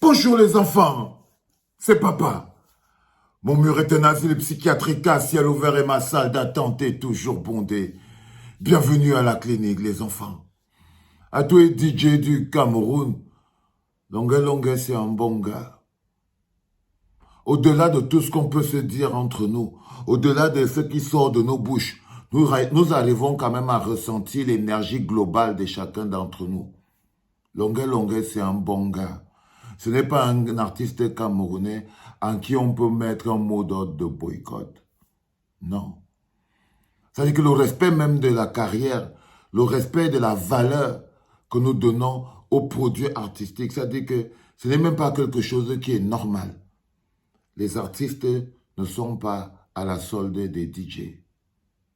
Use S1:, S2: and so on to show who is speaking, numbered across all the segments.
S1: Bonjour les enfants, c'est papa. Mon mur est un asile psychiatrique à ciel ouvert et ma salle d'attente est toujours bondée. Bienvenue à la clinique les enfants. À tous les DJ du Cameroun, Longue c'est un bon gars. Au-delà de tout ce qu'on peut se dire entre nous, au-delà de ce qui sort de nos bouches, nous arrivons quand même à ressentir l'énergie globale de chacun d'entre nous. Longue c'est un bon gars. Ce n'est pas un artiste camerounais en qui on peut mettre un mot d'ordre de boycott. Non. C'est-à-dire que le respect même de la carrière, le respect de la valeur que nous donnons aux produits artistiques, c'est-à-dire que ce n'est même pas quelque chose qui est normal. Les artistes ne sont pas à la solde des DJ.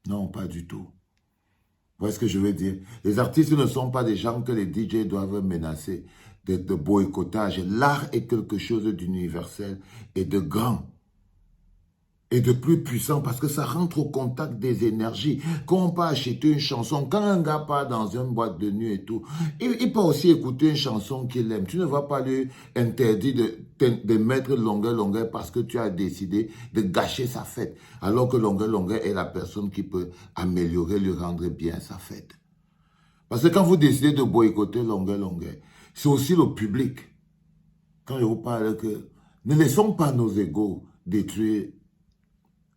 S1: Non, pas du tout. Vous voyez ce que je veux dire? Les artistes ne sont pas des gens que les DJ doivent menacer de boycottage. L'art est quelque chose d'universel et de grand et de plus puissant parce que ça rentre au contact des énergies. Quand on peut acheter une chanson, quand un gars part dans une boîte de nuit et tout, il peut aussi écouter une chanson qu'il aime. Tu ne vas pas lui interdire de mettre Longue parce que tu as décidé de gâcher sa fête. Alors que Longue est la personne qui peut améliorer, lui rendre bien sa fête. Parce que quand vous décidez de boycotter Longue, c'est aussi le public. Quand je vous parle que ne laissons pas nos égos détruire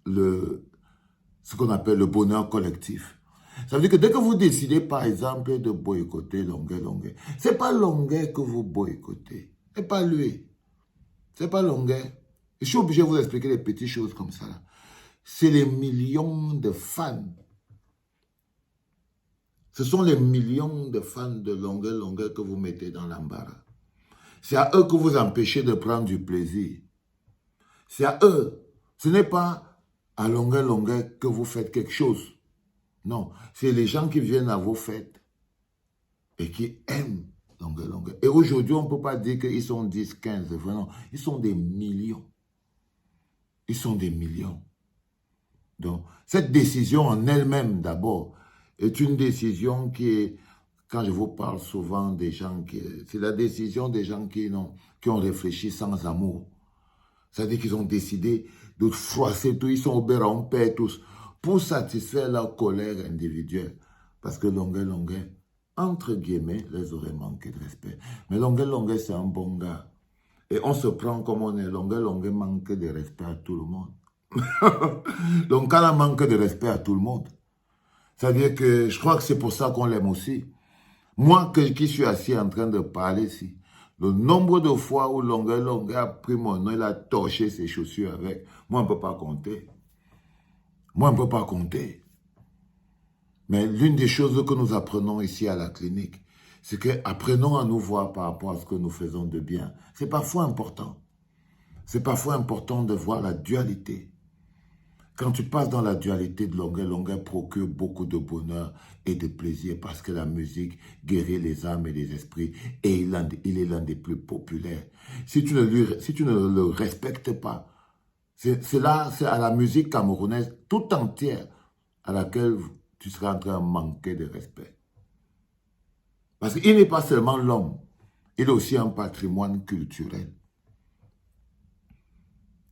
S1: ce qu'on appelle le bonheur collectif. Ça veut dire que dès que vous décidez, par exemple, de boycotter Longue, c'est pas Longue que vous boycottez. C'est pas lui. C'est pas Longue. Je suis obligé de vous expliquer des petites choses comme ça. C'est les millions de fans. Ce sont les millions de fans de Longue que vous mettez dans l'embarras. C'est à eux que vous empêchez de prendre du plaisir. C'est à eux. Ce n'est pas à Longue que vous faites quelque chose. Non, c'est les gens qui viennent à vos fêtes et qui aiment Longue. Et aujourd'hui, on ne peut pas dire qu'ils sont 10, 15, 20, non. Ils sont des millions. Ils sont des millions. Donc, cette décision en elle-même, d'abord, est une décision qui est, quand je vous parle souvent des gens c'est la décision des gens qui ont réfléchi sans amour. C'est-à-dire qu'ils ont décidé de froisser tout, ils sont au béret en paix tous, pour satisfaire leur colère individuelle. Parce que Longue, entre guillemets, les aurait manqué de respect. Mais Longue, c'est un bon gars. Et on se prend comme on est. Longue manque de respect à tout le monde. Donc, quand on manque de respect à tout le monde, c'est-à-dire que je crois que c'est pour ça qu'on l'aime aussi. Moi, qui suis assis en train de parler ici, le nombre de fois où Longue a pris mon nom, il a torché ses chaussures avec, moi, on ne peut pas compter. Moi, on ne peut pas compter. Mais l'une des choses que nous apprenons ici à la clinique, c'est que apprenons à nous voir par rapport à ce que nous faisons de bien. C'est parfois important. C'est parfois important de voir la dualité. Quand tu passes dans la dualité de Longue procure beaucoup de bonheur et de plaisir parce que la musique guérit les âmes et les esprits et il est l'un des plus populaires. Si tu ne le respectes pas, c'est à la musique camerounaise tout entière à laquelle tu seras en train de manquer de respect. Parce qu'il n'est pas seulement l'homme, il est aussi un patrimoine culturel.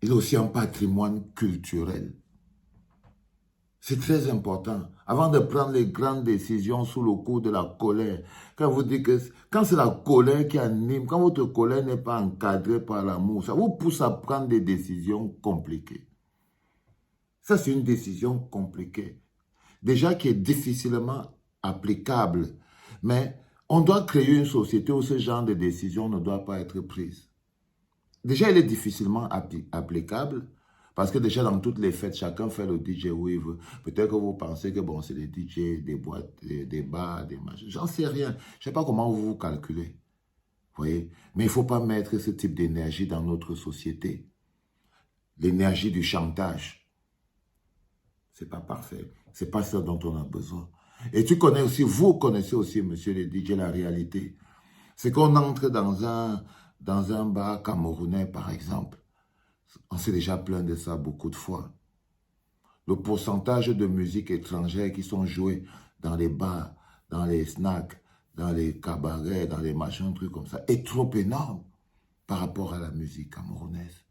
S1: Il est aussi un patrimoine culturel. C'est très important. Avant de prendre les grandes décisions sous le coup de la colère, quand c'est la colère qui anime, quand votre colère n'est pas encadrée par l'amour, ça vous pousse à prendre des décisions compliquées. Ça, c'est une décision compliquée. Déjà qui est difficilement applicable. Mais on doit créer une société où ce genre de décision ne doit pas être prise. Déjà, elle est difficilement applicable. Parce que déjà, dans toutes les fêtes, chacun fait le DJ où il veut. Peut-être que vous pensez que bon, c'est des DJ, des boîtes, des bars, des machins. J'en sais rien. Je ne sais pas comment vous calculez. Vous voyez? Mais il ne faut pas mettre ce type d'énergie dans notre société. L'énergie du chantage. Ce n'est pas parfait. Ce n'est pas ce dont on a besoin. Et vous connaissez aussi, monsieur le DJ, la réalité. C'est qu'on entre dans un bar camerounais, par exemple. On s'est déjà plaint de ça beaucoup de fois. Le pourcentage de musique étrangère qui sont jouées dans les bars, dans les snacks, dans les cabarets, dans les machins, trucs comme ça, est trop énorme. par rapport à la musique camerounaise.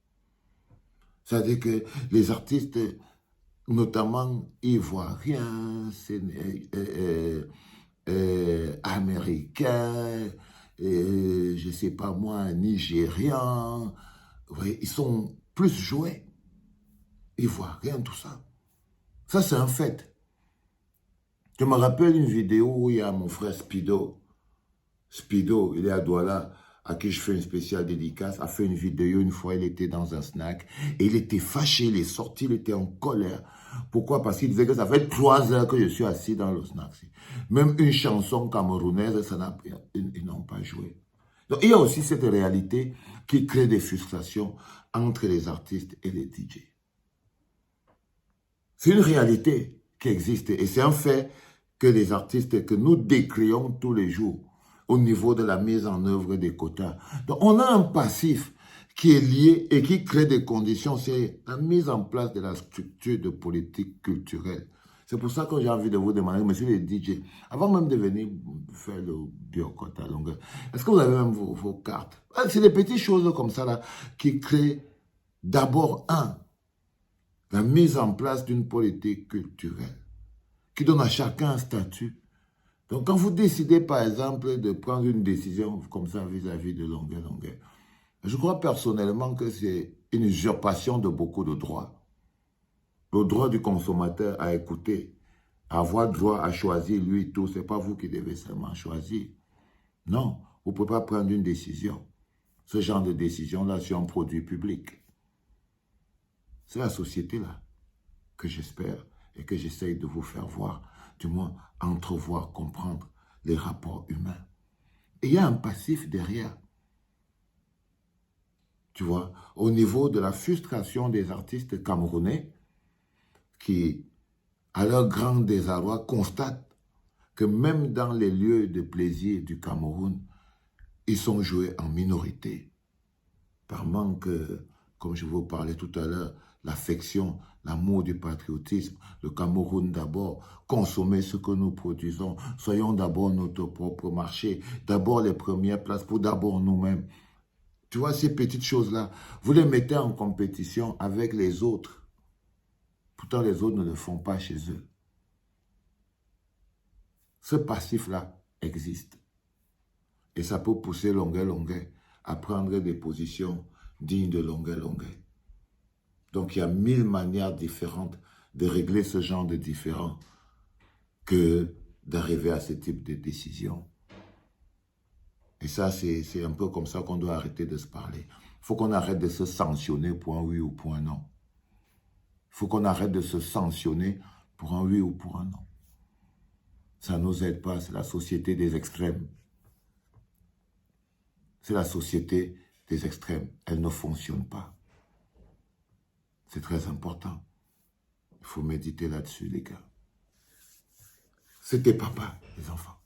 S1: C'est-à-dire que les artistes, notamment ivoiriens, américains, je ne sais pas moi, nigérians, ouais, ils sont plus joués. Ivoiriens, tout ça. Ça, c'est un fait. Je me rappelle une vidéo où il y a mon frère Spido. Spido, il est à Douala, à qui je fais une spéciale dédicace, a fait une vidéo une fois, il était dans un snack, et il était fâché, il est sorti, il était en colère. Pourquoi? Parce qu'il disait que ça fait 3 heures que je suis assis dans le snack. Même une chanson camerounaise, ils n'ont pas joué. Donc il y a aussi cette réalité qui crée des frustrations entre les artistes et les DJ. C'est une réalité qui existe, et c'est un fait que les artistes que nous décrions tous les jours, au niveau de la mise en œuvre des quotas. Donc, on a un passif qui est lié et qui crée des conditions, c'est la mise en place de la structure de politique culturelle. C'est pour ça que j'ai envie de vous demander, monsieur les DJ, avant même de venir faire le bioquota à longueur, est-ce que vous avez même vos cartes? C'est des petites choses comme ça là qui créent d'abord, la mise en place d'une politique culturelle qui donne à chacun un statut. Donc, quand vous décidez, par exemple, de prendre une décision comme ça vis-à-vis de longueur, je crois personnellement que c'est une usurpation de beaucoup de droits. Le droit du consommateur à écouter, à avoir droit à choisir, lui, tout, ce n'est pas vous qui devez seulement choisir. Non, vous ne pouvez pas prendre une décision. Ce genre de décision-là sur un produit public. C'est la société-là que j'espère et que j'essaye de vous faire voir, du moins entrevoir, comprendre les rapports humains. Et il y a un passif derrière. Tu vois, au niveau de la frustration des artistes camerounais qui, à leur grand désarroi, constatent que même dans les lieux de plaisir du Cameroun, ils sont joués en minorité. Par manque, comme je vous parlais tout à l'heure, l'affection, l'amour du patriotisme, le Cameroun d'abord, consommer ce que nous produisons, soyons d'abord notre propre marché, d'abord les premières places pour d'abord nous-mêmes. Tu vois, ces petites choses-là, vous les mettez en compétition avec les autres. Pourtant, les autres ne le font pas chez eux. Ce passif-là existe. Et ça peut pousser longueur à prendre des positions dignes de longueur. Donc, il y a 1000 manières différentes de régler ce genre de différends que d'arriver à ce type de décision. Et ça, c'est un peu comme ça qu'on doit arrêter de se parler. Il faut qu'on arrête de se sanctionner pour un oui ou pour un non. Il faut qu'on arrête de se sanctionner pour un oui ou pour un non. Ça ne nous aide pas, c'est la société des extrêmes. C'est la société des extrêmes. Elle ne fonctionne pas. C'est très important. Il faut méditer là-dessus, les gars. C'était papa, les enfants.